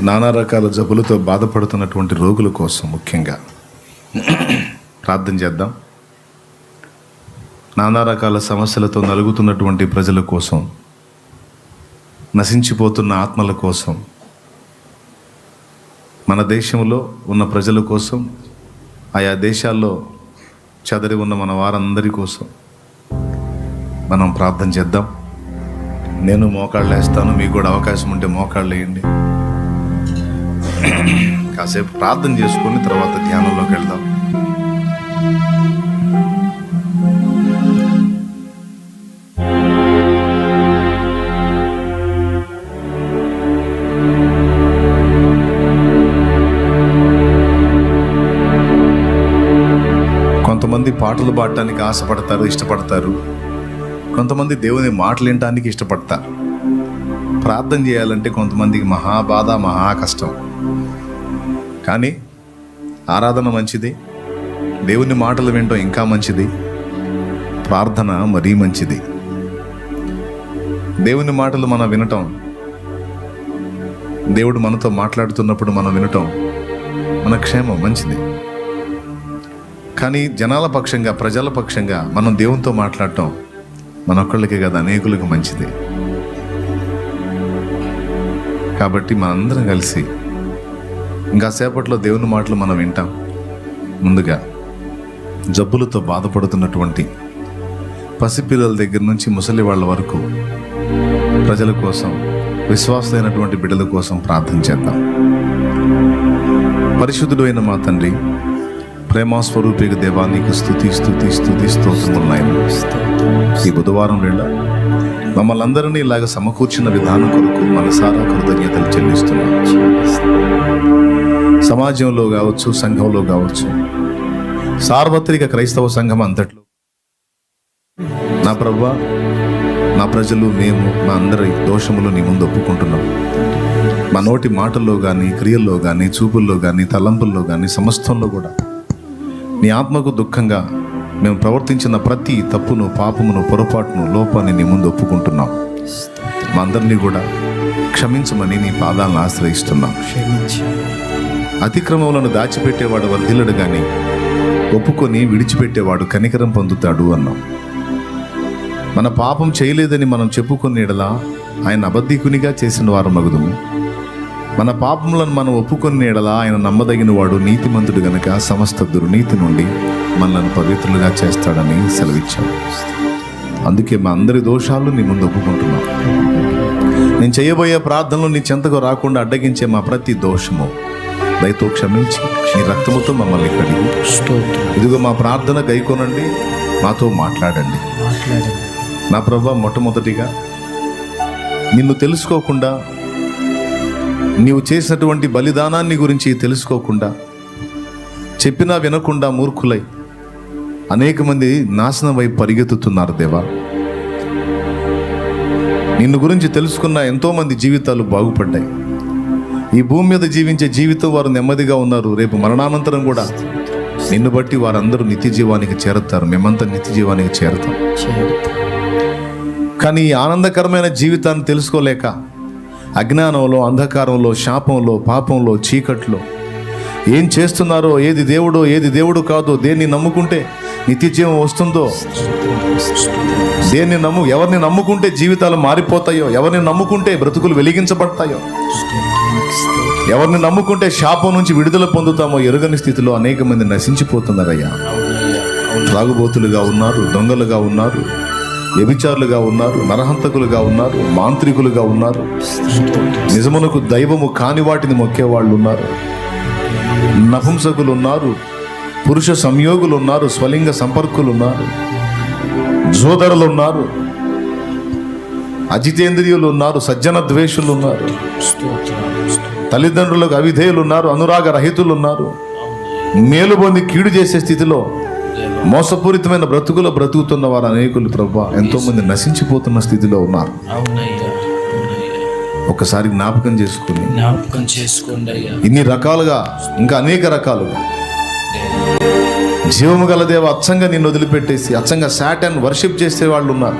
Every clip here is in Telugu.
నానా రకాల జబ్బులతో బాధపడుతున్నటువంటి రోగుల కోసం ముఖ్యంగా ప్రార్థన చేద్దాం. నానా రకాల సమస్యలతో నలుగుతున్నటువంటి ప్రజల కోసం, నశించిపోతున్న ఆత్మల కోసం, మన దేశంలో ఉన్న ప్రజల కోసం, ఆయా దేశాల్లో చెదరి ఉన్న మన వారందరి కోసం మనం ప్రార్థన చేద్దాం. నేను మోకాళ్ళు వేస్తాను, మీకు కూడా అవకాశం ఉంటే మోకాళ్ళు వేయండి. కాసేపు ప్రార్థన చేసుకొని తర్వాత ధ్యానంలోకి వెళ్దాం. కొంతమంది పాటలు పాడటానికి ఆశపడతారు, ఇష్టపడతారు. కొంతమంది దేవుని మాటలు వినటానికి ఇష్టపడతారు. ప్రార్థన చేయాలంటే కొంతమందికి మహాబాధ, మహా కష్టం. కానీ ఆరాధన మంచిది, దేవుని మాటలు వినటం ఇంకా మంచిది, ప్రార్థన మరీ మంచిది. దేవుని మాటలు మనం వినటం, దేవుడు మనతో మాట్లాడుతున్నప్పుడు మనం వినటం మన క్షేమం, మంచిది. కానీ జనాల పక్షంగా, ప్రజల పక్షంగా మనం దేవునితో మాట్లాడటం మనొక్కళ్ళకే కదా, అనేకులకు మంచిది. కాబట్టి మనందరం కలిసి ఇంకా సేపట్లో దేవుని మాటలు మనం వింటాం. ముందుగా జబ్బులతో బాధపడుతున్నటువంటి పసిపిల్లల దగ్గర నుంచి ముసలి వాళ్ళ వరకు ప్రజల కోసం, విశ్వాసులైనటువంటి బిడ్డల కోసం ప్రార్థన చేద్దాం. పరిశుద్ధుడు అయిన మా తండ్రి, ప్రేమాస్వరూపిక దేవా, నీకు స్తుతి స్తుతి స్తుతి స్తోత్రములు. ఈ బుధవారం వేళ మమ్మల్ని అందరినీ ఇలాగ సమకూర్చిన విధానం కొరకు మనసారా కృతజ్ఞతలు చెల్లిస్తున్నాం. సమాజంలో కావచ్చు, సంఘంలో కావచ్చు, సార్వత్రిక క్రైస్తవ సంఘం అంతట్లో నా ప్రభువా, నా ప్రజలు, మేము మా అందరి దోషములు నీ ముందు ఒప్పుకుంటున్నాం. మా నోటి మాటల్లో కానీ, క్రియల్లో కానీ, చూపుల్లో కానీ, తలంపుల్లో కానీ, సమస్తంలో కూడా నీ ఆత్మకు దుఃఖంగా మేము ప్రవర్తించిన ప్రతి తప్పును, పాపమును, పొరపాటును, లోపాన్ని నీ ముందు ఒప్పుకుంటున్నాం. మా అందరినీ కూడా క్షమించమని నీ పాదాలను ఆశ్రయిస్తున్నాం. అతిక్రమములను దాచిపెట్టేవాడు వర్ధిల్లడు కానీ ఒప్పుకొని విడిచిపెట్టేవాడు కనికరం పొందుతాడు అన్నాం. మన పాపం చేయలేదని మనం చెప్పుకునేడలా ఆయన అబద్ధికునిగా చేసిన వారు మగుదుము. మన పాపములను మనం ఒప్పుకొని ఎడలా ఆయన నమ్మదగిన వాడు, నీతిమంతుడు గనుక సమస్త దుర్నీతి నుండి మనల్ని పవిత్రులుగా చేస్తాడని సెలవిచ్చాడు. అందుకే మా అందరి దోషాలు నీ ముందు ఒప్పుకుంటున్నాం. నేను చేయబోయే ప్రార్థనలు నీ చెంతకు రాకుండా అడ్డగించే మా ప్రతి దోషము దయతో క్షమించి నీ రక్తముతో మమ్మల్ని కడిగి, ఇదిగో మా ప్రార్థన గైకొనండి, మాతో మాట్లాడండి. నా ప్రభువా, మొట్టమొదటిగా నిన్ను తెలుసుకోకుండా, నీవు చేసినటువంటి బలిదానాన్ని గురించి తెలుసుకోకుండా, చెప్పినా వినకుండా మూర్ఖులై అనేక మంది నాశనం వైపు పరిగెత్తుతున్నారు దేవా. నిన్ను గురించి తెలుసుకున్న ఎంతోమంది జీవితాలు బాగుపడ్డాయి. ఈ భూమి మీద జీవించే జీవితం వారు నెమ్మదిగా ఉన్నారు. రేపు మరణానంతరం కూడా నిన్ను బట్టి వారందరూ నిత్య జీవానికి చేరుతారు. మేమంతా నిత్య జీవానికి చేరుతాం. కానీ ఈ ఆనందకరమైన జీవితాన్ని తెలుసుకోలేక అజ్ఞానంలో, అంధకారంలో, శాపంలో, పాపంలో, చీకట్లో ఏం చేస్తున్నారో, ఏది దేవుడో ఏది దేవుడు కాదో, దేన్ని నమ్ముకుంటే నిత్యజీవం వస్తుందో, ఎవరిని నమ్ముకుంటే జీవితాలు మారిపోతాయో, ఎవరిని నమ్ముకుంటే బ్రతుకులు వెలిగించబడతాయో, ఎవరిని నమ్ముకుంటే శాపం నుంచి విడుదల పొందుతామో ఎరుగని స్థితిలో అనేక మంది నశించిపోతున్నారయ్యా. త్రాగుబోతులుగా ఉన్నారు, దొంగలుగా ఉన్నారు, వ్యభిచారులుగా ఉన్నారు, నరహంతకులుగా ఉన్నారు, మాంత్రికులుగా ఉన్నారు, నిజమునకు దైవము కాని వాటిని మొక్కేవాళ్ళు ఉన్నారు, నపుంసకులు ఉన్నారు, పురుష సంయోగులు ఉన్నారు, స్వలింగ సంపర్కులు ఉన్నారు, జోదరులు ఉన్నారు, అజితేంద్రియులు ఉన్నారు, సజ్జన ద్వేషులు ఉన్నారు, తల్లిదండ్రులకు అవిధేయులు ఉన్నారు, అనురాగ రహితులు ఉన్నారు, మేలు పొంది కీడు చేసే స్థితిలో మోసపూరితమైన బ్రతుకులో బ్రతుకుతున్న వారు అనేకులు ప్రభువా, ఎంతో మంది నశించిపోతున్న స్థితిలో ఉన్నారు. ఒకసారి జ్ఞాపకం చేసుకోండి. ఇన్ని రకాలుగా, ఇంకా అనేక రకాలుగా జీవము గల దేవ, అచ్చంగా నిన్ను వదిలిపెట్టేసి అచ్చంగా సాటాన్ వర్షిప్ చేసే వాళ్ళు ఉన్నారు.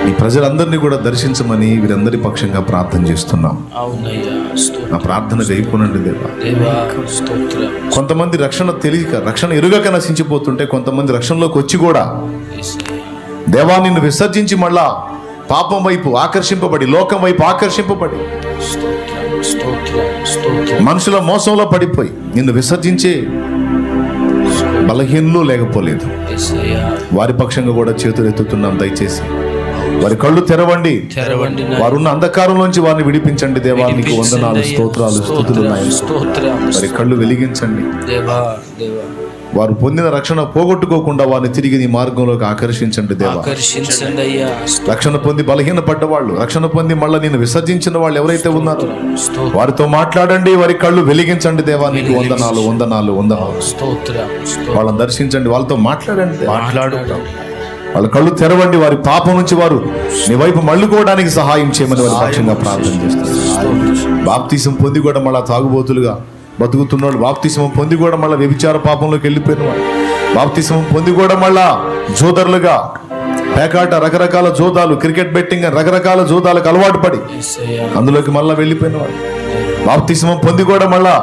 ఈ ప్రజలందరినీ కూడా దర్శించమని వీరందరి పక్షంగా ప్రార్థన చేస్తున్నాం. అవునయ్యా, నా ప్రార్థన గైకొనండి దేవా. దేవా స్తోత్రం. కొంతమంది రక్షణ తెలియక, రక్షణ ఎరుగక నశించిపోతుంటే, కొంతమంది రక్షణలోకి వచ్చి కూడా యేసయ్యా, దేవా నిన్ను విసర్జించి మళ్ళా పాపం వైపు ఆకర్షింపబడి, లోకం వైపు ఆకర్షింపబడి, స్తోత్రం స్తోత్రం స్తోత్రం. మనుషుల మోసంలో పడిపోయి నిన్ను విసర్జించే బలహీనలు లేకపోలేదు. యేసయ్యా, వారి పక్షంగా కూడా చేతులు ఎత్తుతున్నాం. దయచేసి వారి కళ్ళు తెరవండి. తెరవండి నాయనా. వారున్న అంధకారంలోంచి వారిని విడిపించండి దేవా. నీకు వందనాలు, స్తోత్రాలు, స్తుతులు నాయనా. స్తోత్రం. వారి కళ్ళు వెలిగించండి. దేవా దేవా, వారు పొందిన రక్షణ పోగొట్టుకోకుండా వారిని తిరిగి నీ మార్గంలోకి ఆకర్షించండి దేవా. ఆకర్షించండి అయ్యా. రక్షణ పొంది బలహీన పడ్డవాళ్ళు, రక్షణ పొంది మళ్ళీ నేను విసర్జించిన వాళ్ళు ఎవరైతే ఉన్నారో స్తోత్రం వారితో మాట్లాడండి. వారి కళ్ళు వెలిగించండి దేవా. నీకు వందనాలు, వందనాలు, వందనాలు. స్తోత్రం. వాళ్ళని దర్శించండి, వాళ్ళతో మాట్లాడండి. మాట్లాడండి. వాళ్ళ కళ్ళు తెరవండి. వారి పాపం నుంచి వారు నీ వైపు మళ్ళుకోవడానికి సహాయం చేయమని వారి పక్షంగా ప్రార్థన చేస్తారు. బాప్తిసం పొంది కూడా మళ్ళా తాగుబోతులుగా బతుకుతున్నాడు. బాప్తిసం పొంది కూడా మళ్ళీ వ్యభిచార పాపంలోకి వెళ్ళిపోయిన వాడు. బాప్తిసం పొంది కూడా మళ్ళా జోదరులుగా, పేకాట, రకరకాల జోదాలు, క్రికెట్ బెట్టింగ్, రకరకాల జోదాలకు అలవాటు పడి యేసయ్యా, అందులోకి మళ్ళా వెళ్ళిపోయిన వాడు. బాప్తిసం పొంది కూడా మళ్ళా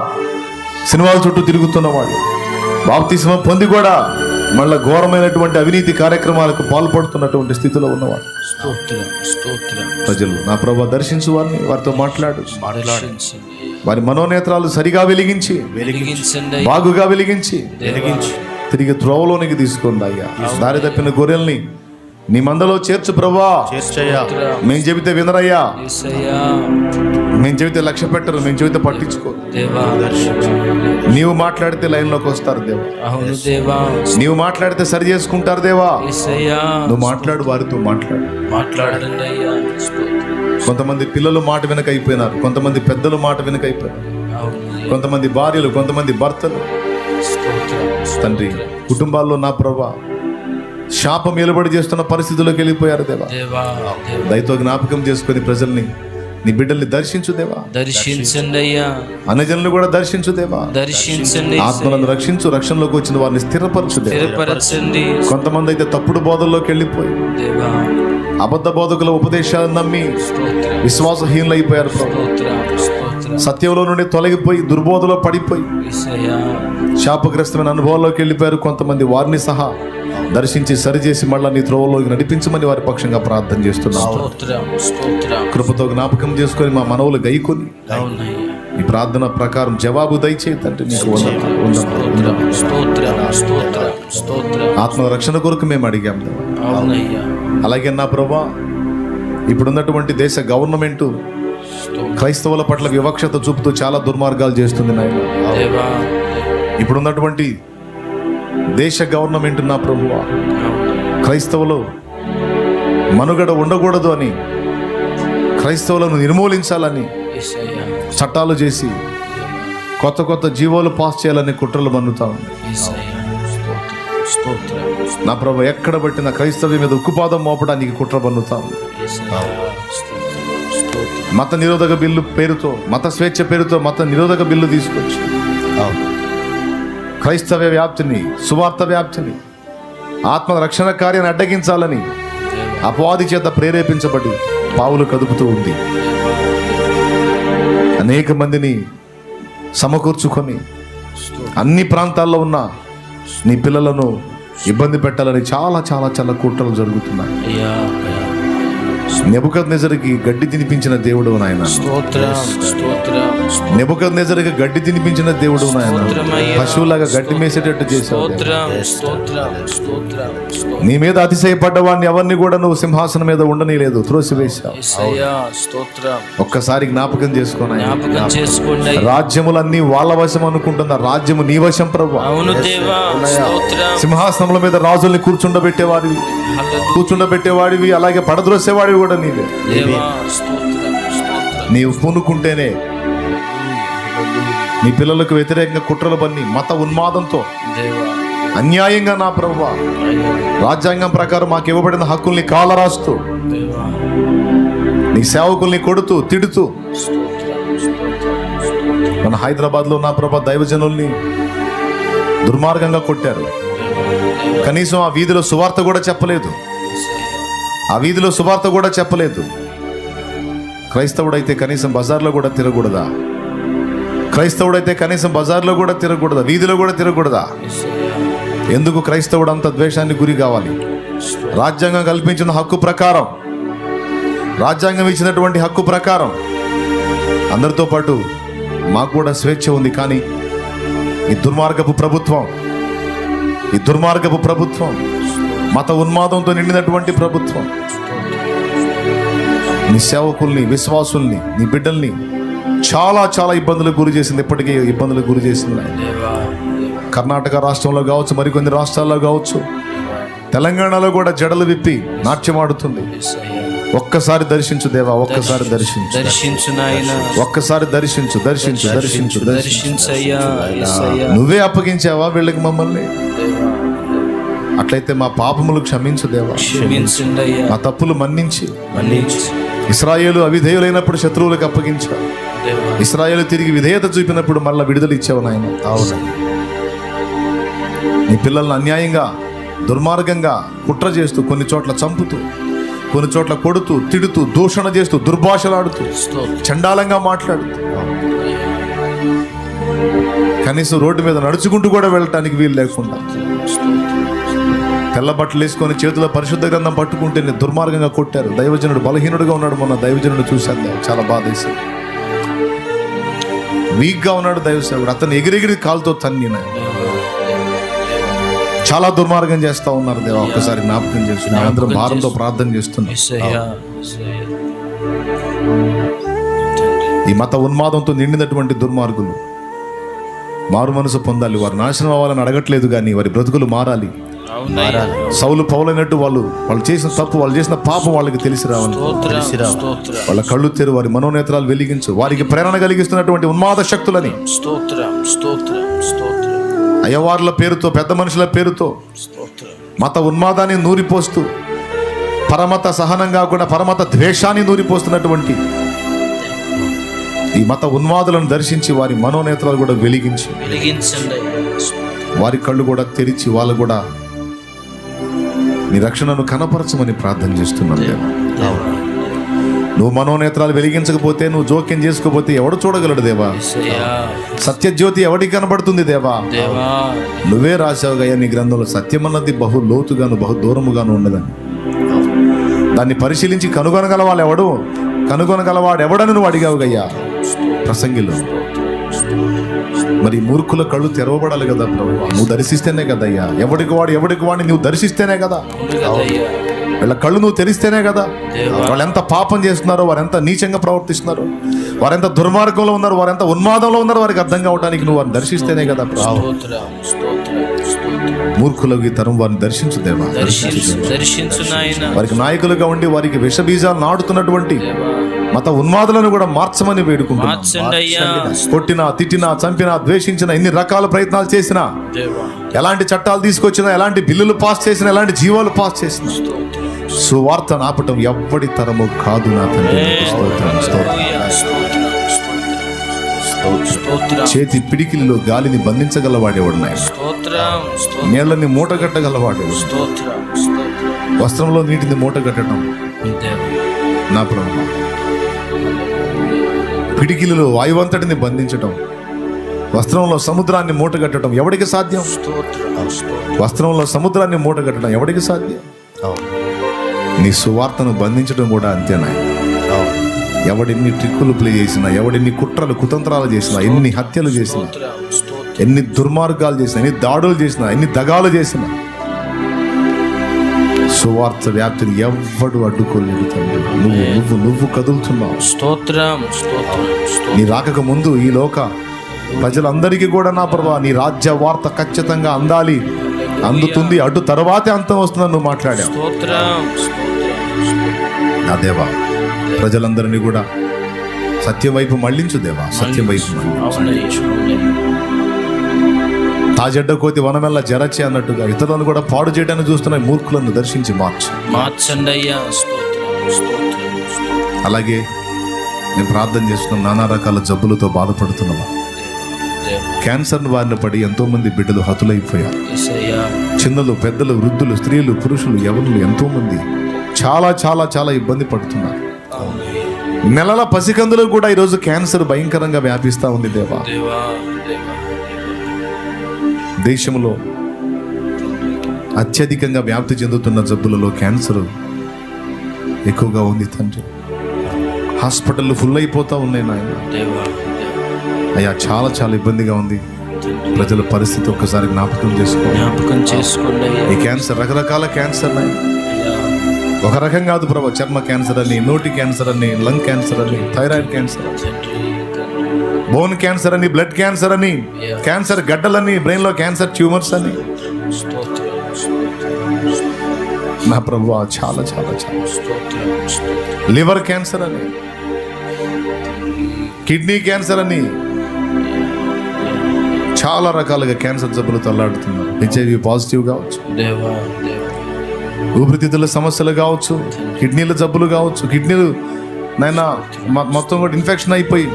సినిమాల చుట్టూ తిరుగుతున్నవాడు. బాప్తిసం పొంది కూడా మళ్ళా ఘోరమైనటువంటి అవినీతి కార్యక్రమాలకు పాల్పడుతున్నటువంటి స్థితిలో ఉన్నవాడు. స్తోత్రం స్తోత్రం. ప్రజలు నా ప్రభు దర్శించు వారిని, వారితో మాట్లాడు. దర్శించండి. వారి మనోనేత్రాలు సరిగా వెలిగించి, వెలిగించండి. బాగుగా వెలిగించి వెలిగించి తిరిగి త్రోవలోనికి తీసుకోండి అయ్యా. దారి తప్పిన గొర్రెల్ని నీ మందలో చేర్చు ప్రభా. మేము చెబితే వినరయ్యా. యేసయ్యా, మేము చెబితే లక్ష్య పెట్టరు, మేము చెబితే పట్టించుకో. దేవా నీవు మాట్లాడితే లైన్లోకి వస్తారు దేవా. అవును దేవా. నీవు మాట్లాడితే సరి చేసుకుంటారు దేవా. యేసయ్యా, నువ్వు మాట్లాడు, వారితో మాట్లాడు. మాట్లాడండి అయ్యా. స్తోత్రం. కొంతమంది పిల్లలు మాట వెనక అయిపోయినారు, కొంతమంది పెద్దలు మాట వెనక అయిపోయినారు, అవును. కొంతమంది భార్యలు, కొంతమంది భర్తలు. స్తోత్రం. తండ్రి, కుటుంబాల్లో నా ప్రభా శాపం నిలబడి చేస్తున్న పరిస్థితుల్లోకి వెళ్ళిపోయారు దేవా. దేవా దేవా, దయతో జ్ఞాపకం చేసుకొని ప్రజల్ని, నీ బిడ్డల్ని దర్శించు దేవా. దర్శించండి అయ్యా. అన్నజనులు కూడా దర్శించు దేవా. దర్శించండి. ఆత్మలను రక్షించు, రక్షణలోకి వచ్చిన వారిని స్థిరపరచు దేవా. స్థిరపరచండి. కొంతమంది అయితే తప్పుడు బోధల్లోకి వెళ్ళిపోయి దేవా, అబద్ధ బోధకుల ఉపదేశాలను నమ్మి స్తోత్రం విశ్వాసహీనులైపోయారు ప్రభు. స్తోత్రం స్తోత్రం. సత్యంలో నుండి తొలగిపోయి దుర్బోధలో పడిపోయి యేసయ్యా, శాపగ్రస్తమైన అనుభవాల్లోకి వెళ్ళిపోయారు కొంతమంది. వారిని సహా దర్శించి సరిచేసి మళ్ళా నీ త్రోవలోకి నడిపించమని వారి పక్షంగా ప్రార్థన చేస్తున్నాం. స్తోత్రం స్తోత్రం. కృపతో జ్ఞాపకం చేసుకొని మా మనవులు గైకొని అవునయ్యా. ఈ ప్రార్థన ప్రకారం జవాబు దయచేతంటే నీకు వందనాలు, వందనాలు. స్తోత్రం స్తోత్రం స్తోత్రం. ఆత్మ రక్షణ కొరకు మేము అడిగాం దేవా. అవునయ్యా. అలాగే నా ప్రభా, ఇప్పుడున్నటువంటి దేశ గవర్నమెంట్ క్రైస్తవుల పట్ల వివక్షత చూపుతూ చాలా దుర్మార్గాలు చేస్తుంది నాయన. దేవా, ఇప్పుడున్నటువంటి దేశ గవర్నమెంట్ నా ప్రభువా, క్రైస్తవులు మనుగడ ఉండకూడదు అని, క్రైస్తవులను నిర్మూలించాలని యేసయ్యా, చట్టాలు చేసి కొత్త కొత్త జీవోలు పాస్ చేయాలని కుట్రలు మన్నుతా ఉంది. యేసయ్యా, స్తోత్రం స్తోత్రం. నా ప్రభు, ఎక్కడ పట్టిన క్రైస్తవ్యం మీద ఉక్కుపాదం మోపడానికి కుట్ర మన్నుతా ఉంది. యేసయ్యా, స్తోత్రం స్తోత్రం. మత నిరోధక బిల్లు పేరుతో, మత స్వేచ్ఛ పేరుతో మత నిరోధక బిల్లు తీసుకొచ్చి క్రైస్తవ వ్యాప్తిని, సువార్త వ్యాప్తిని, ఆత్మ రక్షణ కార్యాన్ని అడ్డగించాలని అపవాది చేత ప్రేరేపించబడి పావులు కదుపుతూ ఉంది. అనేక మందిని సమకూర్చుకొని అన్ని ప్రాంతాల్లో ఉన్న నీ పిల్లలను ఇబ్బంది పెట్టాలని చాలా చాలా చాలా కుట్రలు జరుగుతున్నాయి. అయ్యా, నెబుకద్నెజరుకి గడ్డి తినిపించిన దేవుడు నాయన. స్తోత్రం స్తోత్రం. నెబుకద్నెజరుకి గడ్డి తినిపించిన దేవుడు నాయన. పశువులాగా గడ్డి మేసేటట్టు చేశావు. స్తోత్రం స్తోత్రం స్తోత్రం స్తోత్రం. నీ మీద అతిశయపడ్డ వాడిని ఎవరిని కూడా నువ్వు సింహాసనం మీద ఉండనీలేదు, త్రోసివేశావు. యేసయ్యా, స్తోత్రం. ఒక్కసారి జ్ఞాపకం చేసుకోనాయన. జ్ఞాపకం చేసుకోండి. రాజ్యములన్నీ వాళ్ళ వశం అనుకుంటున్న రాజ్యము నీ వశం ప్రభు. అవును దేవా, స్తోత్రం. సింహాసనముల మీద రాజుల్ని కూర్చుండబెట్టేవాడివి, కూర్చుండబెట్టేవాడివి, అలాగే పడద్రోసేవాడివి కూడా నీవే. దేవా, స్తోత్రం స్తోత్రం. నీవు పూనుకుంటేనే నీ పిల్లలకు వ్యతిరేకంగా కుట్రలు పన్ని మత ఉన్మాదంతో దేవా, అన్యాయంగా నా ప్రభువా రాజ్యాంగం ప్రకారం మాకు ఇవ్వబడిన హక్కుల్ని కాలరాస్తూ దేవా, నీ సేవకుల్ని కొడుతూ తిడుతూ స్తోత్రం స్తోత్రం స్తోత్రం. మన హైదరాబాద్లో నా ప్రభా దైవజనుల్ని దుర్మార్గంగా కొట్టారు. కనీసం ఆ వీధిలో సువార్త కూడా చెప్పలేదు. ఆ వీధిలో సువార్త కూడా చెప్పలేదు. క్రైస్తవుడైతే కనీసం బజార్లో కూడా తిరగకూడదా? క్రైస్తవుడైతే కనీసం బజార్లో కూడా తిరగకూడదా? వీధిలో కూడా తిరగకూడదా? ఎందుకు క్రైస్తవుడు అంత ద్వేషానికి గురి కావాలి? రాజ్యాంగం కల్పించిన హక్కు ప్రకారం, రాజ్యాంగం ఇచ్చినటువంటి హక్కు ప్రకారం అందరితో పాటు మాకు కూడా స్వేచ్ఛ ఉంది. కానీ ఈ దుర్మార్గపు ప్రభుత్వం, మత ఉన్మాదంతో నిండినటువంటి ప్రభుత్వం నీ సేవకుల్ని, విశ్వాసుల్ని, నీ బిడ్డల్ని చాలా చాలా ఇబ్బందులకు గురి చేసింది. ఇప్పటికీ ఇబ్బందులకు గురి చేసింది. కర్ణాటక రాష్ట్రంలో కావచ్చు, మరికొన్ని రాష్ట్రాల్లో కావచ్చు, తెలంగాణలో కూడా జడలు విప్పి నాట్యమాడుతుంది. ఒక్కసారి దర్శించు దేవా, ఒక్కసారి దర్శించు, ఒక్కసారి దర్శించు. నువ్వే అప్పగించావా వీళ్ళకి మమ్మల్ని? అట్లయితే మా పాపములు క్షమించు దేవా, మా తప్పులు మన్నించి. ఇశ్రాయేలు అవిధేయులైనప్పుడు శత్రువులకు అప్పగించావు. ఇశ్రాయేలు తిరిగి విధేయత చూపినప్పుడు మళ్ళీ విడుదల ఇచ్చావు నాయన. నీ పిల్లల్ని అన్యాయంగా, దుర్మార్గంగా కుట్ర చేస్తూ, కొన్ని చోట్ల చంపుతూ, కొన్ని చోట్ల కొడుతూ, తిడుతూ, దూషణ చేస్తూ, దుర్భాషలాడుతూ, చండాలంగా మాట్లాడుతూ, కనీసం రోడ్డు మీద నడుచుకుంటూ కూడా వెళ్ళటానికి వీలు లేకుండా తెల్ల బట్టలు వేసుకొని చేతిలో పరిశుద్ధ గ్రంథం పట్టుకుంటే దుర్మార్గంగా కొట్టారు. దైవజనుడు బలహీనుడుగా ఉన్నాడు. మొన్న దైవజనుడు చూశాను, చాలా బాధేసి. వీక్గా ఉన్నాడు దైవసేవుడు. అతను ఎగిరెగిరి కాలుతో తన్ని చాలా దుర్మార్గం చేస్తా ఉన్నారు దేవా. ఒక్కసారి జ్ఞాపకం చేస్తున్నాం. అందరం భారంతో ప్రార్థన చేస్తున్నాం. ఈ మత ఉన్మాదంతో నిండినటువంటి దుర్మార్గులు మారు మనసు పొందాలి. వారు నాశనం అవ్వాలని అడగట్లేదు, కానీ వారి బ్రతుకులు మారాలి. సౌలు పౌలైనట్టు వాళ్ళు చేసిన తప్పు, వాళ్ళు చేసిన పాపం వాళ్ళకి తెలిసి రావాలి. వాళ్ళ కళ్ళు తెరు, వారి మనోనేత్రాలు వెలిగించు. వారికి ప్రేరణ కలిగిస్తున్నటువంటి ఉన్మాద శక్తులని, అయ్యవార్ల పేరుతో, పెద్ద మనుషుల పేరుతో మత ఉన్మాదాన్ని నూరిపోస్తూ, పరమత సహనం కాకుండా పరమత ద్వేషాన్ని నూరిపోస్తున్నటువంటి ఈ మత ఉన్మాదులను దర్శించి వారి మనోనేత్రాలు కూడా వెలిగించండి. వారి కళ్ళు కూడా తెరిచి వాళ్ళు కూడా నీ రక్షణను కనపరచమని ప్రార్థన చేస్తున్నాను దేవా. నువ్వు మనోనేత్రాలు వెలిగించకపోతే, నువ్వు జోక్యం చేసుకోకపోతే ఎవడు చూడగలడు దేవా? సత్యజ్యోతి ఎవడికి కనబడుతుంది దేవా? నువ్వే రాశావుగా నీ గ్రంథంలో, సత్యం అన్నది బహు లోతుగాను బహు దూరముగాను ఉన్నదని. దాన్ని పరిశీలించి కనుగొనగలవాడు ఎవడని నువ్వు అడిగావుగయ్యా ప్రసంగిలో. మరి మూర్ఖుల కళ్ళు తెరవబడాలి కదా ప్రభు. నువ్వు దర్శిస్తేనే కదయ్యా. ఎవడికి వాడిని నువ్వు దర్శిస్తేనే కదా. వీళ్ళ కళ్ళు నువ్వు తెరిస్తేనే కదా. వాళ్ళు ఎంత పాపం చేస్తున్నారో, వారు ఎంత నీచంగా ప్రవర్తిస్తున్నారో, వారు ఎంత దుర్మార్గంలో ఉన్నారు, వారు ఎంత ఉన్మాదంలో ఉన్నారో వారికి అర్థం కావడానికి నువ్వు వారిని దర్శిస్తేనే కదా ప్రభు. మూర్ఖులకి తరం వారిని దర్శించు దేవా. వారికి నాయకులుగా ఉండి వారికి విషబీజాలు నాటుతున్నటువంటి మత ఉన్మాదులను కూడా మార్చమని వేడుకుంటున్నాం. కొట్టినా, తిట్టినా, చంపినా, ద్వేషించినా, ఎన్ని రకాల ప్రయత్నాలు చేసినా, ఎలాంటి చట్టాలు తీసుకొచ్చినా, ఎలాంటి బిల్లులు పాస్ చేసినా, ఎలాంటి జీవాలు పాస్ చేసినా, సువార్త నాపటం ఎవ్వడి తరము కాదు నా తండ్రి. చేతి పిడికిలిలో గాలిని బంధించగలవాడేవాడు నాయన. నీళ్ళని మూటగట్టగలవాడేవాడు. వస్త్రంలో నీటిని మూటగట్టడం నా ప్రభు. పిడికిలిలో వాయువంతటిని బంధించటం, వస్త్రంలో సముద్రాన్ని మూటగట్టడం ఎవడికి సాధ్యం? వస్త్రంలో సముద్రాన్ని మూటగట్టడం ఎవడికి సాధ్యం? నీ సువార్తను బంధించడం కూడా అంతేనా? ఎవడెన్ని ట్రిక్కులు ప్లే చేసినా, ఎవడెన్ని కుట్రలు కుతంత్రాలు చేసినా, ఎన్ని హత్యలు చేసినా, ఎన్ని దుర్మార్గాలు చేసినా, ఎన్ని దాడులు చేసినా, ఎన్ని దగాలు చేసినా, సువార్త వ్యాప్తిని ఎవ్వడు అడ్డుకోలేడు తండ్రి. నువ్వు కదులుతున్నావు. నీ రాకక ముందు ఈ లోక ప్రజలందరికీ కూడా నా ప్రభా నీ రాజ్య వార్త ఖచ్చితంగా అందాలి, అందుతుంది, అడ్డు తర్వాతే అంతం వస్తుందని నువ్వు మాట్లాడావు నా దేవా. ప్రజలందరినీ కూడా సత్యం వైపు మళ్ళించు దేవా. సత్యం వైపు తాజెడ్డ కోతి వనమెల్ల జరచే అన్నట్టుగా ఇతరులను కూడా పాడు చేయడానికి చూస్తున్న మూర్ఖులను దర్శించి మార్చండి అయ్యా. అలాగే నేను ప్రార్థన చేస్తున్నాం, నానా రకాల జబ్బులతో బాధపడుతున్నావా? క్యాన్సర్ బారిన పడి ఎంతో మంది బిడ్డలు హతులైపోయారు. చిన్నలు, పెద్దలు, వృద్ధులు, స్త్రీలు, పురుషులు, యవనులు ఎంతో మంది చాలా చాలా చాలా ఇబ్బంది పడుతున్నారు. నెలల పసికందులు కూడా ఈరోజు క్యాన్సర్ భయంకరంగా వ్యాపిస్తూ ఉంది దేవా. దేవా దేవా దేశంలో అత్యధికంగా వ్యాప్తి చెందుతున్న జబ్బులలో క్యాన్సర్ ఎక్కువగా ఉంది తండ్రి. హాస్పిటల్ ఫుల్ అయిపోతా ఉన్నాయి నాయన. దేవా అయ్యా చాలా చాలా ఇబ్బందిగా ఉంది. ప్రజల పరిస్థితి ఒక్కసారి జ్ఞాపకం చేసుకోండి అయ్యా. ఈ క్యాన్సర్ రకరకాల క్యాన్సర్ నాయన. అయ్యా. ఒక రకం కాదు ప్రభు, చర్మ క్యాన్సర్ అని, నోటి క్యాన్సర్ అని, లంగ్ క్యాన్సర్ అని, థైరాయిడ్ క్యాన్సర్ అని, తండ్రి బోన్ క్యాన్సర్ అని, బ్లడ్ క్యాన్సర్ అని, క్యాన్సర్ గడ్డలని, బ్రెయిన్ లో క్యాన్సర్ ట్యూమర్స్ అని. స్తోత్రం నా ప్రభు చాలా చాలా చాలా. స్తోత్రం స్తోత్రం. లివర్ క్యాన్సర్ అని, కిడ్నీ క్యాన్సర్ అని, చాలా రకాలుగా క్యాన్సర్ జబ్బులు తల్లాడుతున్నారు. హెచ్ఐవి పాజిటివ్ కావచ్చు, దేవా దేవా ఊపిరితిత్తుల సమస్యలు కావచ్చు, కిడ్నీల జబ్బులు కావచ్చు. కిడ్నీలు నైనా మొత్తం కూడా ఇన్ఫెక్షన్ అయిపోయి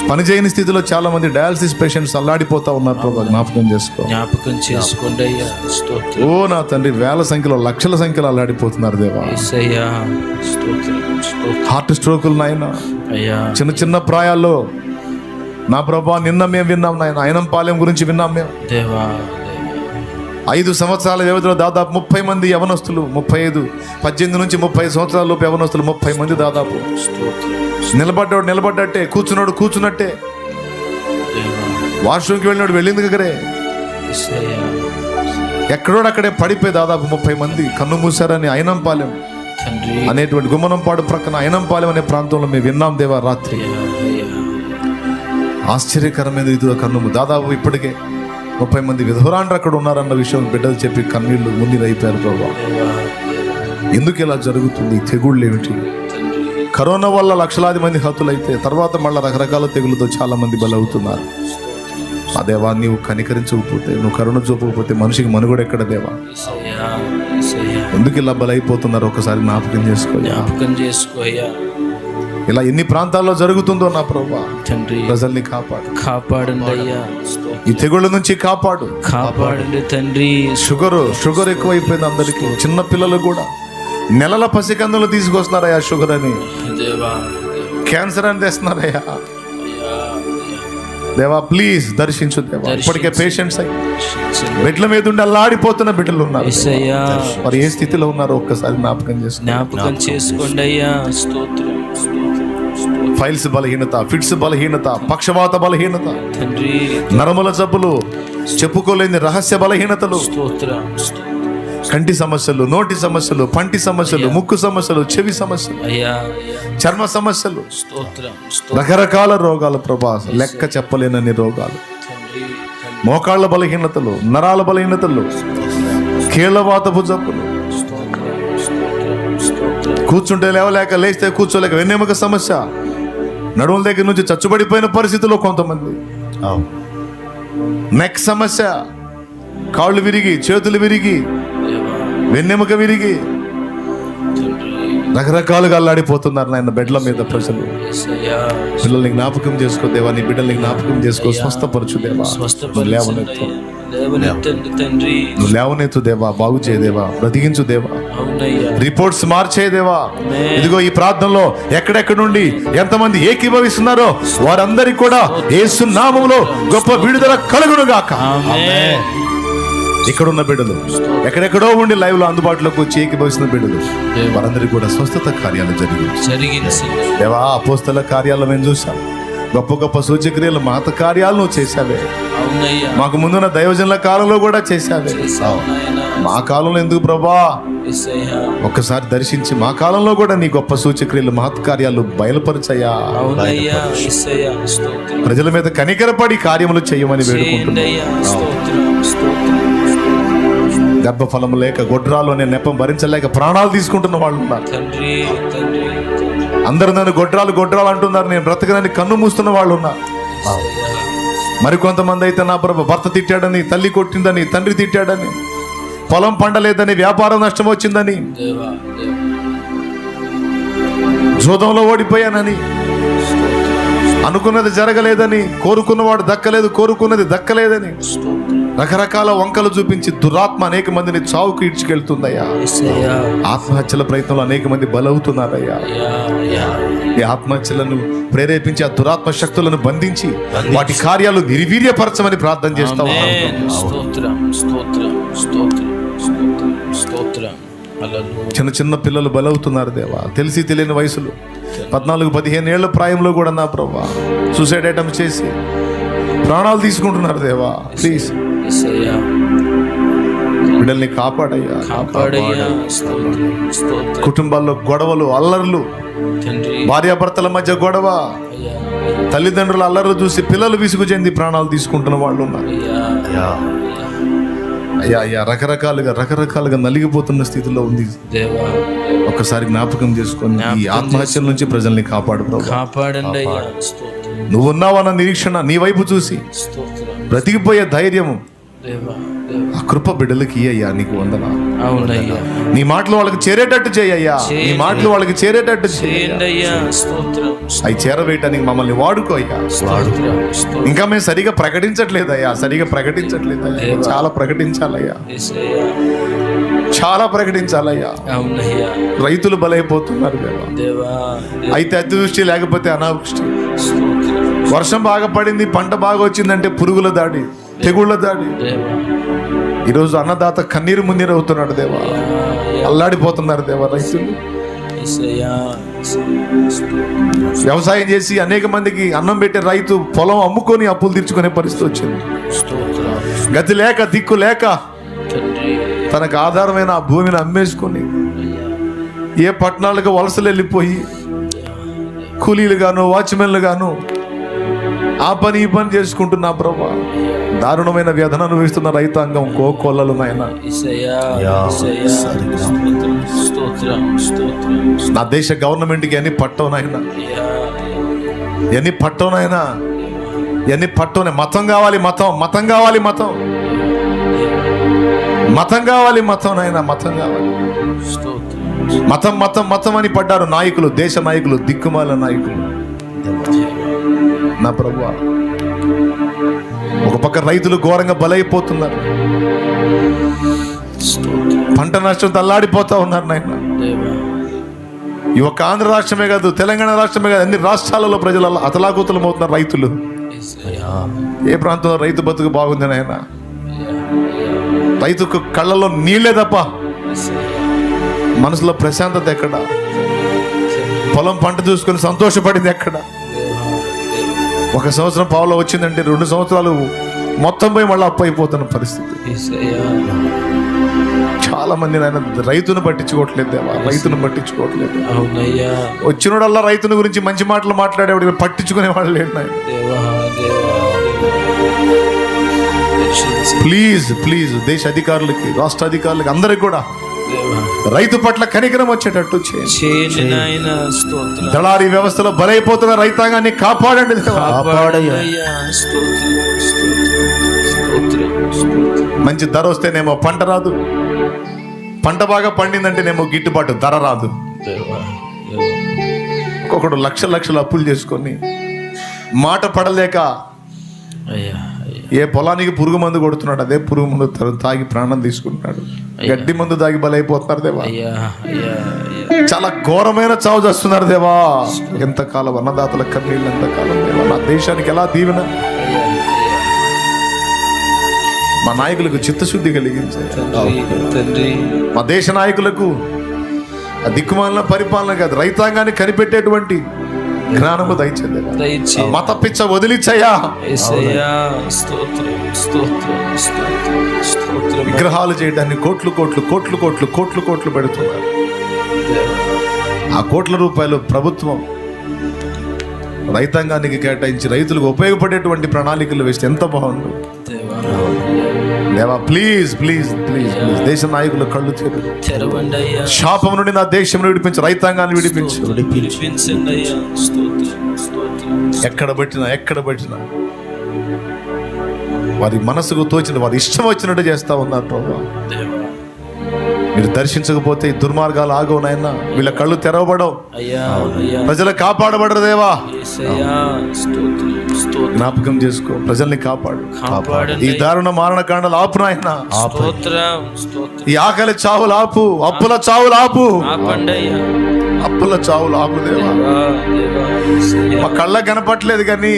పనిచేయని స్థితిలో చాలా మంది డయాలసిస్ పేషెంట్స్ అల్లాడిపోతా ఉన్నారు ప్రభు. జ్ఞాపకం చేసుకోండి అయ్యా. స్తోత్రం. ఓ నా తండ్రి, వేల సంఖ్యలో లక్షల సంఖ్యలో అల్లాడిపోతున్నారు దేవా. యేసయ్యా. స్తోత్రం స్తోత్రం. హార్ట్ స్ట్రోకులు నాయన అయ్యా. చిన్న చిన్న ప్రాయాల్లో నా ప్రభా. నిన్న మేము విన్నాం నాయన, ఐనంపాలెం గురించి విన్నాం మేము. దేవా 5 సంవత్సరాల వ్యవధిలో దాదాపు 30 మంది యవనస్తులు, 18 నుంచి 30 సంవత్సరాల లోపు యవనస్తులు 30 మంది దాదాపు. నిలబడ్డాడు నిలబడ్డట్టే, కూర్చున్నాడు కూర్చున్నట్టే, వాష్రూమ్కి వెళ్ళినాడు వెళ్ళింది దగ్గరే, ఎక్కడోడు అక్కడే పడిపోయి దాదాపు 30 మంది కన్ను మూసారని ఐనంపాలెం అనేటువంటి గుమ్మనంపాడు ప్రక్కన ఐనంపాలెం అనే ప్రాంతంలో మేము విన్నాం దేవా రాత్రి. ఆశ్చర్యకరమైన రీతిలో కన్ను దాదాపు ఇప్పటికే 30 మంది విధవరాండ్రు అక్కడ ఉన్నారన్న విషయం బిడ్డలు చెప్పి కన్నీళ్లు మున్నీరైపోయారు ప్రభా. ఎందుకు ఇలా జరుగుతుంది? తెగుళ్ళు ఏమిటి? కరోనా వల్ల లక్షలాది మంది హతులైతే తర్వాత మళ్ళీ రకరకాల తెగులతో చాలా మంది బలవుతున్నారు. ఆ దేవా, నీవు కనికరించకపోతే, నువ్వు కరుణ చూపకపోతే మనిషికి మనుగడ ఎక్కడ దేవా? ఎందుకు ఇలా బలైపోతున్నారు? ఒకసారి జ్ఞాపకం చేసుకోయ్యా. ఇలా ఎన్ని ప్రాంతాల్లో జరుగుతుందో నా ప్రభా. తండ్రి, ప్రజల్ని కాపాడండి అయ్యా. ఈ తెగుళ్ళ నుంచి కాపాడండి తండ్రి. షుగర్ ఎక్కువైపోయింది అందరికి. చిన్న పిల్లలు కూడా నెలల పసికందులు తీసుకొస్తున్నారయ్యా షుగర్ అని, క్యాన్సర్ అని తెస్తున్నారయ్యా దేవా. ప్లీజ్ దర్శించు దేవా. ఇప్పటికే పేషెంట్స్ అయ్యి బెడ్ల మీద ఉండి అల్లాడిపోతున్న బిడ్డలు ఉన్నారు. మరి ఏ స్థితిలో ఉన్నారో ఒక్కసారి జ్ఞాపకం చేసుకోండి అయ్యా. ఫైల్స్ బలహీనత, ఫిట్స్ బలహీనత, పక్షవాత బలహీనత, నరముల జబ్బులు, చెప్పుకోలేని రహస్య బలహీనతలు, కంటి సమస్యలు, నోటి సమస్యలు, పంటి సమస్యలు, ముక్కు సమస్యలు, చెవి సమస్యలు, చర్మ సమస్యలు, రకరకాల రోగాలు ప్రభా. లెక్క చెప్పలేనన్ని రోగాలు, మోకాళ్ళ బలహీనతలు, నరాల బలహీనతలు, కీళ్లవాతపు జబ్బులు, కూర్చుంటే లేవలేక, లేస్తే కూర్చోలేక, వెన్నెముక సమస్య, నడుముల దగ్గర నుంచి చచ్చుబడిపోయిన పరిస్థితుల్లో కొంతమంది, నెక్ సమస్య, కాళ్ళు విరిగి, చేతులు విరిగి, వెన్నెముక విరిగి, రకరకాలుగా అల్లాడిపోతున్నారు నాయన బెడ్ల మీద ప్రజలు. పిల్లల్ని జ్ఞాపకం చేసుకో దేవా, నీ బిడ్డల్ని జ్ఞాపకం చేసుకో, స్వస్థపరచు దేవా. నువ్వు లేవనెత్తు దేవా, బాగు చేయదేవా, బ్రతికించు దేవా, రిపోర్ట్స్ మార్చేదేవా. ఇదిగో ఈ ప్రార్థనలో ఎక్కడెక్కడ నుండి ఎంతమంది ఏకీభవిస్తున్నారో వారందరికీ కూడా యేసు నామములో గొప్ప విడుదల కలుగును గాక. ఇక్కడున్న బిడ్డలు, ఎక్కడెక్కడో ఉండి లైవ్ లో అందుబాటులోకి వచ్చి ఏకీభవిస్తున్న బిడ్డలు, వారందరికీ కూడా స్వస్థత కార్యాలు జరిగించి దేవా. అపోస్తల కార్యాలు మేము చూసాం, గొప్ప గొప్ప సూచక్రియలు, మాత కార్యాలు నువ్వు చేశావే. మాకు ముందున్న దైవజనుల కాలంలో కూడా చేశావే. మా కాలంలో ఎందుకు ప్రభా? ఒక్కసారి దర్శించి మా కాలంలో కూడా నీ గొప్ప సూచక్రియలు, మహత్ కార్యాలు బయలుపరచయ్యా. ప్రజల మీద కనికరపడి కార్యములు చేయమని వేడుకుంటున్నాం. గర్భఫలం లేక, గొడ్రాలు అనే నెపం భరించలేక ప్రాణాలు తీసుకుంటున్న వాళ్ళు ఉన్నారు. అందరూ నన్ను గొడ్రాలు అంటున్నారు, నేను బ్రతకనని కన్ను మూస్తున్న వాళ్ళు ఉన్నారు. మరికొంతమంది అయితే నా ప్రభు భర్త తిట్టాడని, తల్లి కొట్టిందని, తండ్రి తిట్టాడని, పొలం పండలేదని, వ్యాపారం నష్టం వచ్చిందని, జూదంలో ఓడిపోయానని, అనుకున్నది జరగలేదని, కోరుకున్నవాడు దక్కలేదు, కోరుకున్నది దక్కలేదని రకరకాల వంకలు చూపించి దురాత్మ అనేక మందిని చావుకు ఈడ్చుకెళ్తుందయ్యా. యేసయ్యా. ఆత్మహత్యల ప్రయత్నంలో అనేక మంది బలవుతున్నారయ్యా. అయ్యా, అయ్యా. ఈ ఆత్మహత్యలను ప్రేరేపించి ఆ దురాత్మ శక్తులను బంధించి వాటి కార్యాలు నిర్వీర్యపరచమని ప్రార్థన చేస్తా ఆమేన్. ఉన్నాం. స్తోత్రం, స్తోత్రం, స్తోత్రం, స్తోత్రం, స్తోత్రం. హల్లెలూయా. చిన్న చిన్న పిల్లలు బలవుతున్నారు దేవా. తెలిసి తెలియని వయసులో 14-15 ఏళ్ల ప్రాయంలో కూడా నా ప్రభా సూసైడ్ అటెంప్ట్ చేసి ప్రాణాలు తీసుకుంటున్నారు దేవా. ప్లీజ్ యేసయ్యా. బిడ్డల్ని కాపాడయ్యా. కాపాడయ్యా. స్తోత్రం, స్తోత్రం. కుటుంబాల్లో గొడవలు, అల్లర్లు, తండ్రి. భార్యాభర్తల మధ్య గొడవ, అయ్యా, తల్లిదండ్రుల అల్లర్లు చూసి పిల్లలు విసుగు చెంది ప్రాణాలు తీసుకుంటున్న వాళ్ళు ఉన్నారు. అయ్యా, అయ్యా అయ్యా రకరకాలుగా నలిగిపోతున్న స్థితిలో ఉంది. దేవా. ఒక్కసారి జ్ఞాపకం చేసుకొని ఈ ఆత్మహత్యల నుంచి ప్రజల్ని కాపాడు ప్రభు. కాపాడండి అయ్యా. స్తోత్రం, నువ్వు ఉన్నావన్న నిరీక్షణ, నీ వైపు చూసి స్తోత్రం. బ్రతికిపోయే ధైర్యము దేవా, ఆ కృప బిడ్డలకి అయ్యా. నీకు వందనా. అవునయ్యా. నీ మాటలు వాళ్ళకి చేరేటట్టు చేయయ్యా. నీ మాటలు వాళ్ళకి చేరేటట్టు చేయండి అయ్యా. స్తోత్రం, అవి చేరవేయటానికి మమ్మల్ని వాడుకో అయ్యా. స్తోత్రం, స్తోత్రం. ఇంకా మేము సరిగా ప్రకటించట్లేదయ్యా. చాలా ప్రకటించాలయ్యా. యేసయ్యా. చాలా ప్రకటించాలయ్యా. అవునయ్యా. రైతులు బలైపోతున్నారు దేవా. దేవా. అయితే అతివృష్టి లేకపోతే అనావృష్టి. స్తోత్రం. వర్షం బాగా పడింది, పంట బాగా వచ్చిందంటే పురుగుల దాడి, తెగుళ్ళ దాడి. దేవా. ఈరోజు అన్నదాత కన్నీరు మున్నీరు అవుతున్నాడు దేవా. అల్లాడిపోతున్నారు దేవా రైతులు. యేసయ్యా. వ్యవసాయం చేసి అనేక మందికి అన్నం పెట్టే రైతు పొలం అమ్ముకొని అప్పులు తీర్చుకునే పరిస్థితి వచ్చింది. స్తోత్రం. గతి లేక, దిక్కు లేక తండ్రి. తనకు ఆధారమైన ఆ భూమిని అమ్మేసుకొని ఏ పట్టణాలకు వలసలు వెళ్ళిపోయి కూలీలు గాను, వాచ్మెన్లు గాను ఆ పని ఈ పని చేసుకుంటున్నా ప్రభా. దారుణమైన వ్యధన అనుభవిస్తున్న రైతాంగం కోకొల్లలు నాయన. యేసయ్యా. యేసయ్యా. స్తోత్రం, స్తోత్రం, స్తోత్రం. నా దేశ గవర్నమెంట్కి ఎన్ని పట్టవు నాయన, అయ్యా, ఎన్ని పట్టవు నాయన, ఎన్ని పట్టవునే. మతం కావాలి, మతం కావాలి, మతం కావాలి, మతం నాయన, మతం కావాలి. స్తోత్రం. మతం అని పడ్డారు నాయకులు, దేశ నాయకులు, దిక్కుమాల నాయకులు. నా ప్రభువా, ఒక పక్క రైతులు ఘోరంగా బలైపోతున్నారు. స్తోత్రం. పంట నష్టం తల్లాడిపోతా ఉన్నారు నాయన. దేవా. ఈ ఒక్క ఆంధ్ర రాష్ట్రమే కాదు, తెలంగాణ రాష్ట్రమే కాదు, అన్ని రాష్ట్రాలలో ప్రజలు అతలాకుతలం అవుతున్నారు రైతులు. యేసయ్యా. ఏ ప్రాంతంలో రైతు బతుకు బాగుంది నాయన? అయ్యా, రైతుకు కళ్ళలో నీళ్ళే తప్ప యేసయ్యా. మనసులో ప్రశాంతత ఎక్కడ? పొలం పంట చూసుకొని సంతోషపడింది ఎక్కడ? ఒక సంవత్సరం పావులో వచ్చిందంటే 2 సంవత్సరాలు మొత్తం పోయి మళ్ళీ అప్పు అయిపోతున్న పరిస్థితి. యేసయ్యా. చాలా మంది నాయన రైతును పట్టించుకోవట్లేదు దేవా, రైతును పట్టించుకోవట్లేదు. అవునయ్యా. వచ్చినోడల్లా రైతుని గురించి మంచి మాటలు మాట్లాడేవాడు, పట్టించుకునే వాళ్ళు లేడు నాయన. దేవా. దేవా. ప్లీజ్ దేశ అధికారులకి, రాష్ట్ర అధికారులకి, అందరికి కూడా దేవా. రైతు పట్ల కనికరం వచ్చేటట్టు చేయండి నాయన. స్తోత్రం. దళారీ వ్యవస్థలో బలైపోతున్న రైతాంగాన్ని కాపాడండి దేవా. కాపాడయ్యా. స్తోత్రం, స్తోత్రం, స్తోత్రం, స్తోత్రం. మంచి ధర వస్తేనేమో పంట రాదు, పంట బాగా పండిందంటేనేమో గిట్టుబాటు ధర రాదు. దేవా. ఒక్కొక్కడు లక్షలు అప్పులు చేసుకొని మాట పడలేక అయ్యా, అయ్యా. ఏ పొలానికి పురుగు మందు కొడుతున్నాడు, అదే పురుగు మందు తాగి ప్రాణం తీసుకుంటున్నాడు. గడ్డి మందు తాగి బలైపోతున్నారు దేవా. అయ్యా, అయ్యా, అయ్యా. చాలా ఘోరమైన చావు చేస్తున్నారు దేవా. ఎంతకాలం అన్నదాతల కన్నీళ్ళు, ఎంతకాలం దేవా. నా దేశానికి ఎలా దీవెన. అయ్యా, అయ్యా. మా నాయకులకు చిత్తశుద్ధి కలిగించాయి. తండ్రి. మా దేశ నాయకులకు ఆ దిక్కుమాలిన పరిపాలన కాదు, రైతాంగాన్ని కనిపెట్టేటువంటి జ్ఞానము దయచేది. దయచేయి. మత పిచ్చ వదిలిచ్చయ్యా. యేసయ్యా. స్తోత్రం, స్తోత్రం, స్తోత్రం, స్తోత్రం. విగ్రహాలు చేయడాన్ని కోట్లు పెడుతున్నారు. దేవా. ఆ కోట్ల రూపాయలు ప్రభుత్వం రైతాంగానికి కేటాయించి రైతులకు ఉపయోగపడేటువంటి ప్రణాళికలు వేస్తే ఎంత బాగుండు దేవా. దేవా. ప్లీజ్ దేశ నాయకులు కళ్ళు తెరవండి అయ్యా. శాపం నుండి నా దేశం విడిపించు, రైతాంగాన్ని విడిపించు. విడిపించండి అయ్యా. స్తోత్రం, స్తోత్రం. ఎక్కడ పెట్టినా వారి మనసుకు తోచిన, వారి ఇష్టం వచ్చినట్టు చేస్తా ఉన్నారు ప్రభు. దేవా. మీరు దర్శించకపోతే ఈ దుర్మార్గాలు ఆగవు నాయన, వీళ్ళ కళ్ళు తెరవబడవు, అయ్యా అయ్యా ప్రజలు కాపాడబడరు దేవా. యేసయ్యా స్తోత్రం స్తోత్రం జ్ఞాపకం చేసుకో, ప్రజల్ని కాపాడు. కాపాడండి ఈ దారుణ మారణకాండలు ఆపు నాయన, స్తోత్రం స్తోత్రం ఈ ఆకలి చావులు ఆపు, అప్పుల చావులు ఆపు, ఆపండి అయ్యా అప్పుల చావులు ఆపు దేవా. దేవా దేవా యేసయ్యా మా కళ్ళకు కనపట్లేదు కానీ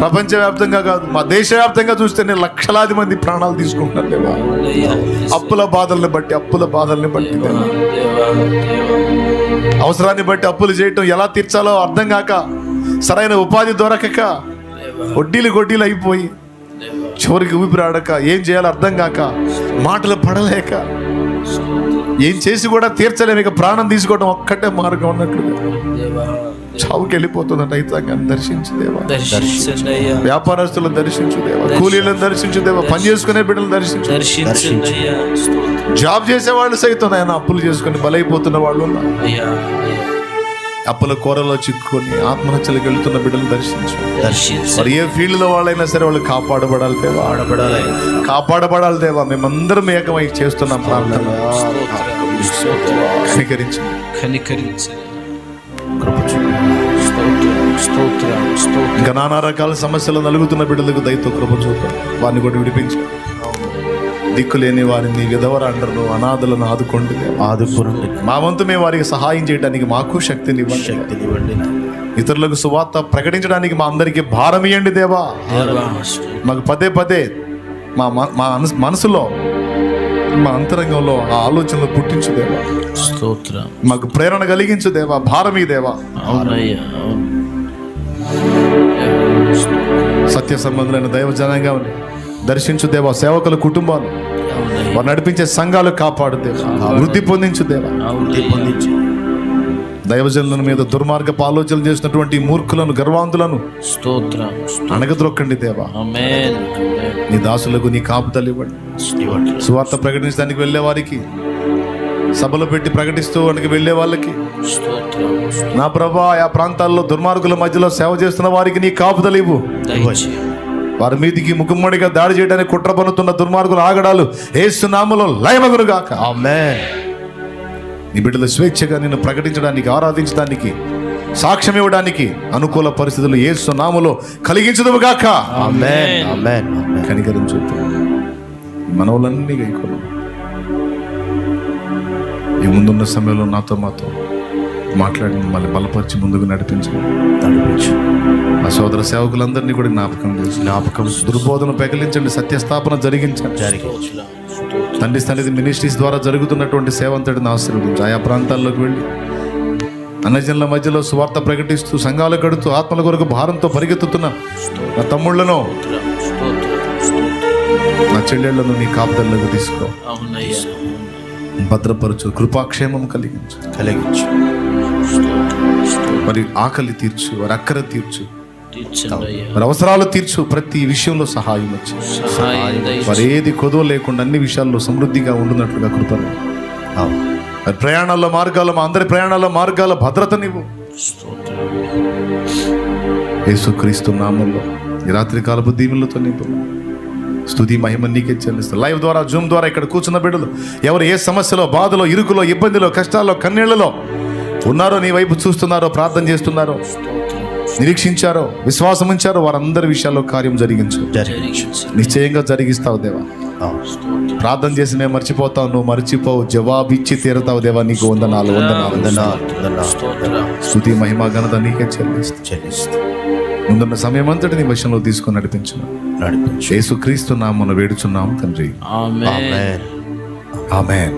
ప్రపంచవ్యాప్తంగా కాదు, మా దేశవ్యాప్తంగా చూస్తేనే లక్షలాది మంది ప్రాణాలు తీసుకుంటున్నారు దేవా. అయ్యా అప్పుల బాధల్ని బట్టి, అప్పుల బాధల్ని బట్టి దేవా. దేవా దేవా అవసరాన్ని బట్టి అప్పులు చేయటం, ఎలా తీర్చాలో అర్థం కాక, సరైన ఉపాధి దొరకక, వడ్డీలు గొడ్డీలు అయిపోయి దేవా చివరికి ఊపిరాడక, ఏం చేయాలో అర్థం కాక, మాటలు పడలేక, ఏం చేసి కూడా తీర్చలేము, ఇక ప్రాణం తీసుకోవడం ఒక్కటే మార్గం అన్నట్లుగా దేవా చావుకి వెళ్ళిపోతున్న రైతాంగాన్ని దర్శించు దేవా. దర్శించండి అయ్యా వ్యాపారస్తులను దర్శించు దేవా, కూలీలను దర్శించు దేవా, పని చేసుకునే బిడ్డలను దర్శించు. దర్శించండి అయ్యా స్తోత్రం జాబ్ చేసే వాళ్ళు సైతం ఆయన అప్పులు చేసుకుని బలైపోతున్న వాళ్ళు ఉన్నారు. అయ్యా అయ్యా అప్పుల కూరలో చిక్కుకొని ఆత్మహత్యలకు వెళ్తున్న బిడ్డలు దర్శించు. దర్శించండి మరి ఏ ఫీల్డ్ లో వాళ్ళైనా సరే వాళ్ళు కాపాడబడాలి దేవా, కాపాడబడాలి దేవా. మేమందరం ఏకమై చేస్తున్నాం ప్రార్థన, స్తోత్రం స్తోత్రం కనికరించండి. కనికరించండి స్తోత్రం స్తోత్రం స్తోత్రం ఇంకా నానా రకాల సమస్యలు నలుగుతున్న బిడ్డలకు దయతో కృప చూపండి, వారిని కూడా విడిపించు. దిక్కులేని వారిని, విధవరాండ్రను, అనాథలను ఆదుకోండి దేవా. మా వంతు మేము వారికి సహాయం చేయడానికి మాకు శక్తినివ్వండి. ఇతరులకు సువార్త ప్రకటించడానికి మా అందరికీ భారం ఇవ్వండి దేవా. దేవా మాకు పదే పదే మా మనసులో, మా అంతరంగంలో ఆ ఆలోచనలు పుట్టించు దేవా. స్తోత్రం మాకు ప్రేరణ కలిగించు దేవా, భారమీ దేవా. అవునయ్యా అవును సత్య సంబంధులైన దైవ జనాంగాన్ని దర్శించు దేవా. సేవకుల కుటుంబాలు, అవునయ్యా వారు నడిపించే సంఘాలు కాపాడు దేవా, వృద్ధి పొందించు దేవా. అవునయ్యా దైవజనుల మీద దుర్మార్గపు ఆలోచనలు చేసినటువంటి మూర్ఖులను, గర్వాంతులను స్తోత్రం అణగద్రొక్కండి దేవా. ఆమేన్ నీ దాసులకు నీ కాపుదలు ఇవ్వండి. సువార్త ప్రకటించడానికి వెళ్ళే వారికి, సభలు పెట్టి ప్రకటిస్తూ వానికి వెళ్ళే వాళ్ళకి, స్తోత్రం నా ప్రభా ఆ ప్రాంతాల్లో దుర్మార్గుల మధ్యలో సేవ చేస్తున్న వారికి నీ కాపుదలు ఇవ్వు. దయచేయి వారి మీదికి ముఖమ్మడిగా దాడి చేయడానికి కుట్ర పన్నుతున్న దుర్మార్గుల ఆగడాలు యేసు నామములో లయమగునుగాక. ఆమేన్. నీ బిడ్డలు స్వేచ్ఛగా నిన్ను ప్రకటించడానికి, ఆరాధించడానికి, సాక్ష్యం ఇవ్వడానికి అనుకూల పరిస్థితులు యేసు నామములో కలిగించుదువుగాక. ఆమేన్. ఆమేన్. ఆమేన్. కనికరించు. మనవులన్నీ గైకోను. ఈ ముందున్న సమయంలో నాతో మాతో మాట్లాడి మళ్ళీ బలపరిచి ముందుకు నడిపించు. ఆ సోదర సేవకులందరినీ కూడా జ్ఞాపకం దుర్బోధన పెకలించండి, సత్యస్థాపన జరిగించండి. తండ్రి సన్నిధి మినిస్ట్రీస్ ద్వారా జరుగుతున్నటువంటి సేవ అంతటిని ఆశీర్వదించు. ఆయా ప్రాంతాల్లోకి వెళ్ళి అన్నజనుల మధ్యలో సువార్త ప్రకటిస్తూ, సంఘాలు కడుతూ, ఆత్మల కొరకు భారంతో పరిగెత్తుతున్న నా తమ్ముళ్లను, నా చెల్లెళ్లను నీ కాపుదల్లోకి తీసుకో. భద్రపరచు, కృపాక్షేమం కలిగించు. మరి ఆకలి తీర్చు, వారి అక్కర తీర్చు, మరి అవసరాలు తీర్చు. ప్రతి విషయంలో సహాయం వచ్చి మరి ఏది కొదవ లేకుండా అన్ని విషయాల్లో సమృద్ధిగా ఉండున్నట్లుగా కృపను. మరి ప్రయాణాల్లో మార్గాలు, మా అందరి ప్రయాణాల మార్గాల భద్రతనివ్వు. యేసుక్రీస్తు నామములో ఈ రాత్రి కాలపు దీవెనలతో నింపు. స్తుతి మహిమ నీకే చెల్లిస్తా. లైవ్ ద్వారా, జూమ్ ద్వారా ఇక్కడ కూర్చున్న బిడ్డలు ఎవరు ఏ సమస్యలో, బాధలో, ఇరుకులో, ఇబ్బందిలో, కష్టాల్లో, కన్నీళ్లలో ఉన్నారో, నీ వైపు చూస్తున్నారో, ప్రార్థన చేస్తున్నారో, నిరీక్షించారో, విశ్వాసం ఉంచారో, వారందరి విషయాల్లో కార్యం జరిగించు. నిశ్చయంగా జరిగిస్తావు దేవా. ప్రార్థన చేసి మేము మర్చిపోతావు, నువ్వు మర్చిపోవు, జవాబిచ్చి తీరతావు దేవా. నీకు వందనాలు. స్తుతి మహిమ ఘనత నీకే చెల్లిస్తా. ముందున్న సమయం అంతటి నీ వశంలో తీసుకొని నడిపించు. యేసుక్రీస్తు నామమున వేడుచున్నాము తండ్రి. ఆమేన్. ఆమేన్.